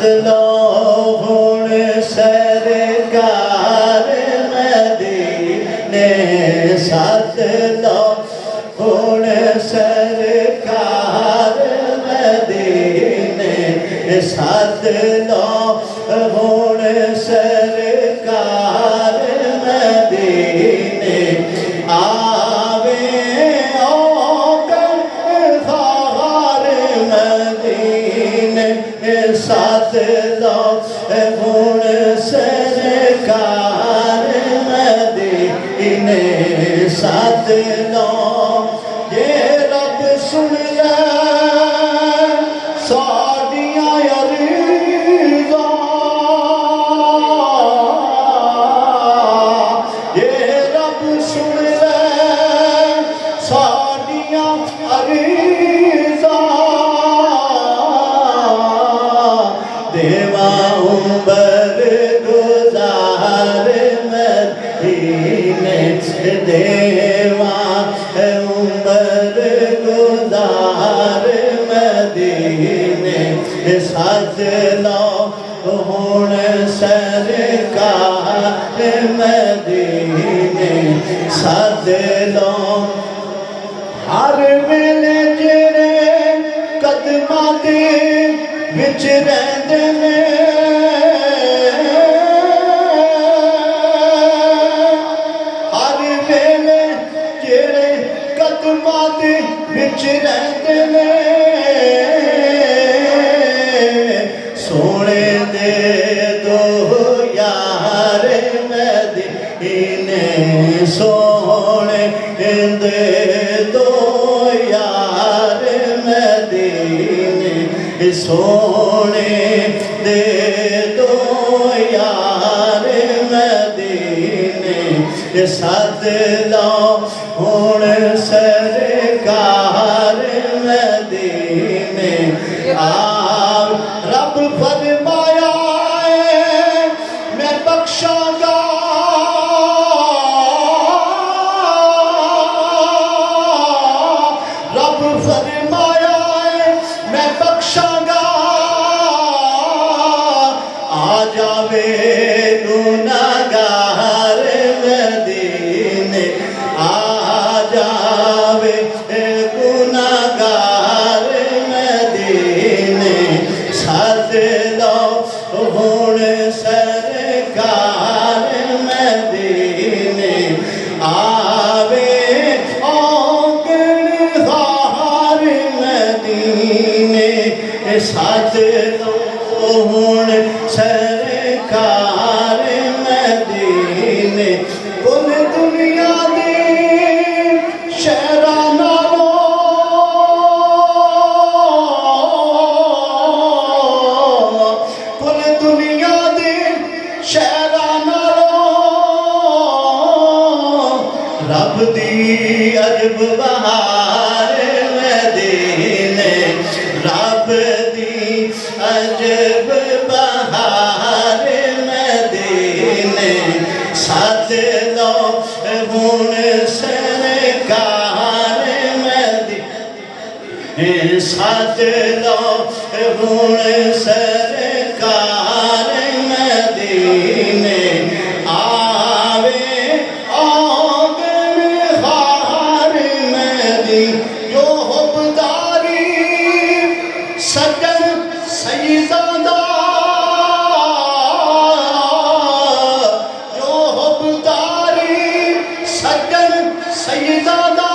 سد لو ہن سرکار مدینے سد لو ہن سرکار مدینے سد لو ہن سرکار مدینے آوے سد لو ہن سرکار مدینے سد لو یہ رب سن لے ساڈیاں عریضاں یہ رب سن لے ساڈیاں عریضاں دیواں عمر گزار مدینے دیواں عمر گزار مدینے سد لو ہن سرکار مدینے سد لو ہر ویلے جڑے قدماں دے وچ رہندے نے ہر ویلے جڑے قدماں دے وچ رہندے نے سونے دے دو یار مدینے سونے دے دو یار مدینے سونے دے دو یار مدینے سد لو ہن سرکار مدینے رب فرمایا میں بخشاں گا رب فرمایا میں بخشاں گا آ جاوے گناہگار مدینے آ جاوے گناہگار مدینے سد لو ہن سرکار مدینے آوے آنگن ہار مدینے سد لو ہن سرکار مدینے کل دنیا دی شہراں نالوں کل دنیا دی شہراں نالوں رب دی عجب بہار مدینے رب دی عجب بہار مدینے سد لو ہن سرکار مدینے سد لو ہن سرکار مدینے آوے آنگن ہار مدینے جو حبداری سجن سیداں دا جو حبداری سجن سیداں دا